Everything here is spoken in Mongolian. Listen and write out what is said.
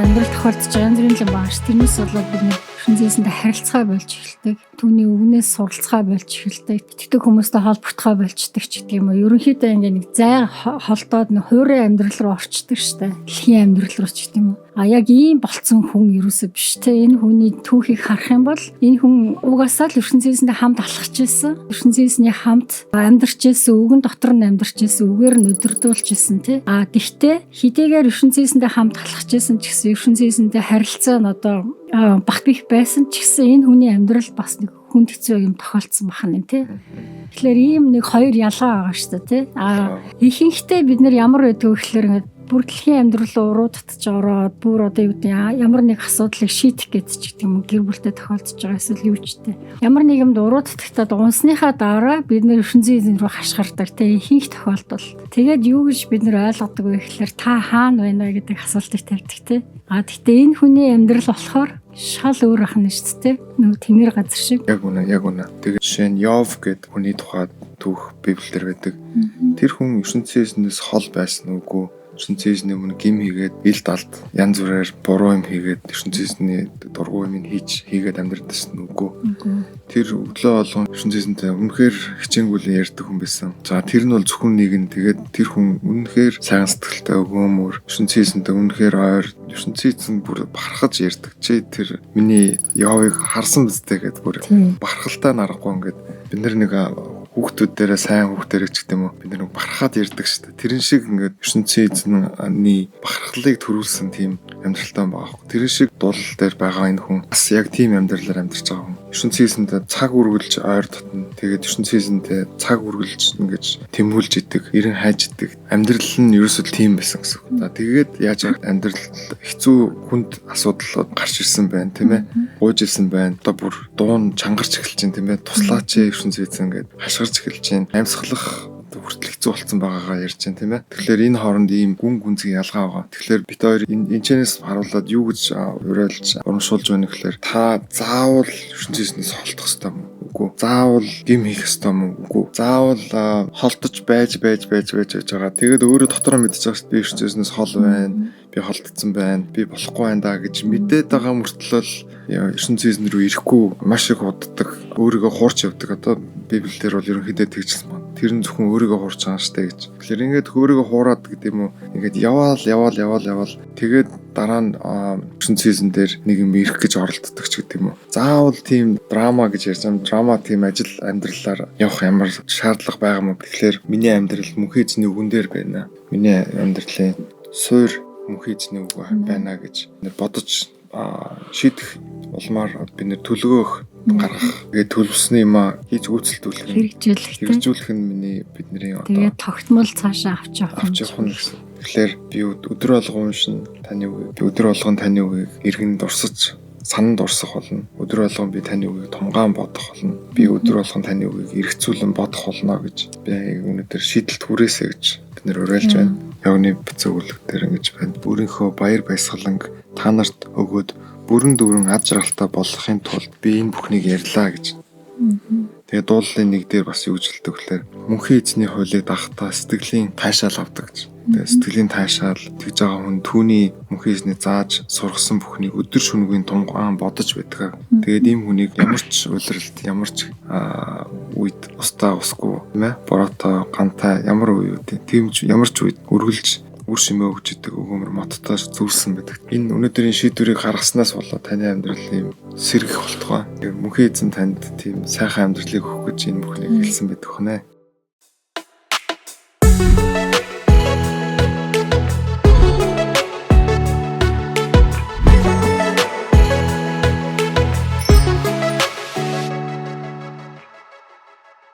амьдрал тохиолдож байгаа янз бүрийн юм байгаа ш. Тэрнээс болоод бид нэг ертөнцөөсөндөө харилцаа болж эхэлдэг. Түүний өвгнээс суралцгаа болж эхэлдэг. Итгэдэг хүмүүстэй холбогдохоо болждаг ч гэдэг юм уу. Ерөнхийдөө ингээ нэг зай холдоод нэг хуурай амьдрал руу орчдөг штэ. Дэлхийн амьдрал руу ч гэдэг юм уу. А яг ийм болцсон хүн ерөөсөө биш те. Энэ хүний түүхийг харах юм бол энэ хүн угаасаа л ертөнцөөсөндөө хамт алхаж ирсэн. ертөнцөөсний хамт амьдарч ирсэн, өвгөн дотор нь амьдарч ирсэн, үгээр нь өдөрдүүлж ирсэн те. А тэгтээ хидээгээр ертөнцөөсөндөө хамт алхаж ирсэн ч гэсэн ертөнцөөсөндөө харилцаа нь одоо бат бих байсан ч гэсэн энэ хүний амьдрал бас нэг хүнд хэцүү юм тохиолдсон бахна тий. Тэгэхээр ийм нэг хоёр ялгаа байгаа шүү дээ тий. Ихэнхдээ бид нар ямар байдг вэ гэхээр ингээд бүр дэлхийн амьдрал руу уруудтаж ороод бүр одоо юу гэдэг ямар нэг асуудлыг шийдэх гэж ч гэдэг юм гэр бүлтэй тохиолдож байгаа эсвэл юу ч тий. Ямар нэг юмд уруудтагтаад унсныхаа дараа бид нар ертөнцийн рүү хашгирдаг тий. Ихэнх тохиолдолд. Тэгээд юу гэж бид нар ойлгодог вэ гэхээр та хаана байна гэдэг асуултыг тавьдаг тий. Гэхдээ энэ хүний амьдрал болохоор шал өөр ахна шүү дээ. Нэг тэнгэр газар шиг. Яг үнэ. Тэгээд жишээ нь Йов гэдэг хүний тухайд түүх Библиэлд байдаг. Тэр хүн ертөнцөөс хол байсан үгүй. ертөнцөөсний өмнө гим хийгээд ил далд янз бүрээр буруу юм хийгээд ертөнцөөсний дургуй юм хийгээд амьдрдсан үгүй. Тэр өглөө болгон ертөнцөөсөнтэй үнэхээр хичээнгүйлэн ярьдаг хүн байсан. За тэр нь бол зөвхөн нэг нь тэгээд тэр хүн үнэхээр сайн сэтгэлтэй өгөөмөр ертөнцөөсөнтэй үнэхээр ойр ертөнцөөсөн бүр бахархаж ярьдаг. Чи тэр миний Йовыг харсан биз дээ гэдээ бүр бахархалтай нарахгүй ингээд бид нэг хүүхдүүдээрээ сайн хүүхдэрэг ч гэдэг юм уу бид нэг бахархаад ярьдаг шүү дээ. Тэрэн шиг ингээд ертөнцийн бахархлыг төрүүлсэн тийм амьдралтай байгаа. Тэрэн шиг дуулал дээр байгаа энэ хүн бас яг тийм амьдралаар амьдарч байгаа хүн. ертөнцийнсэндээ цаг үргэлж ойр дотно. Тэгээд ертөнцийнсэндээ цаг үргэлж ингэж тэмүүлж идэг, эрен хайж идэг. Амьдрал нь ерөөсөө тийм байсан гэсэн үг. Тэгээд яаж амьдрал хэцүү хүнд асуудал гарч ирсэн байна, тийм ээ. Гууж ирсэн байна. Одоо бүр дуун чангарч эхэлж байна, тийм ээ. Туслаач ертөнцийн ингээд хашгирч эхэлж байна. Амьсгалах хүртэл хэцүү болсон байгаагаа ярьж байна, тийм ээ. Тэгэхээр энэ хооронд ийм гүн гүнзгий ялгаа байгаа. Тэгэхээр бид хоёр энэчнээс харуулад юу гэж уриалж урамшуулж байна гэхээр та заавал ертөнцөөс холдох ёстой юм уу? Заавал гим хийх ёстой юм уу? Заавал холдож байж байгаа. Тэгээд өөрөө дотороо мэдчихэж байгаа шүү дээ. Би ертөнцөөс хол байна. Би холдсон байна. Би болохгүй байна да гэж мэдээд байгаа мөртлөө ертөнцийн рүү ирэхгүй маш их уддаг. Өөрийгөө хуурч явдаг. Одоо Библиэлд бол ерөнхийдөө тэгжсэн байна. Тэр нь зөвхөн өөрийгөө хуурч байгаа штэ гэж. Тэгэхээр ингээд өөрийгөө хуураад гэдэг юм уу? Ингээд яваал. Тэгээд дараа нь ертөнцийн дээр нэг юм ирэх гэж оролддог ч гэдэг юм уу? Заавал тийм драма гэж ярьж байгаа. Драма тийм ажил амьдралаар явах ямар шаардлага байгаа юм бэ? Тэгэхээр миний амьдрал мөнхийн эзний үгэн дээр байна. Миний амьдралын суур мөнхийн эзний үг байна гэж бодож шийдэх улмаар бид нэр төлөвөөх гаргах. Тэгээд төлөвсний юм хийж үйлчлүүлэх хэрэгжүүлэх нь миний бидний одоо тэгээд тогтмол цаашаа авч явах нь гэсэн. Тэгэхээр би өдөр болгон уншин таны үг. Би өдөр болгон таны үгийг эргэн дурсаж сананд урсах болно. Өдөр болгон би таны үгийг тунгаан бодох болно. Би өдөр болгон таны үгийг эргцүүлэн бодох болно гэж би өнөөдөр шийдэлт хүрээсэй гэж бид нэр уриалж байна. Явны бицэг үлэг дээр ингэж байна. Өөрийнхөө баяр баясгаланг та нарт өгөөд бүрэн дүүрэн ад жаргалтай болгохын тулд би энэ бүхнийг ярьлаа гэж. Тэгээд дуулалын нэг дээр бас юу гэж хэлдэг вэхээр мөнхийн эзний хуулийг дагахтаа сэтгэлийн таашаал авдаг гэж. Тэгээд сэтгэлийн таашаал тэгж байгаа хүн түүний мөнхийн эзний зааж сургасан бүхнийг өдөр шөнөгийн тунгаан бодож байдаг. Тэгээд ийм хүнийг ямар ч улиралд ямар ч үед устаа усгүй тийм ээ бороотой гантай ямар үе үү тийм ямар ч үед үргэлж үр шимээ өгч идэг өгөөмөр моттой зүрсэн байдаг. Энэ өнөөдрийн шийдвэрийг гаргаснаас болоод таны амьдрал юм сэргэх болтугай. Мөнхийн эзэн танд тийм сайхан амьдралыг өгөх гэж энэ бүхнийг хэлсэн байдаг хнэ.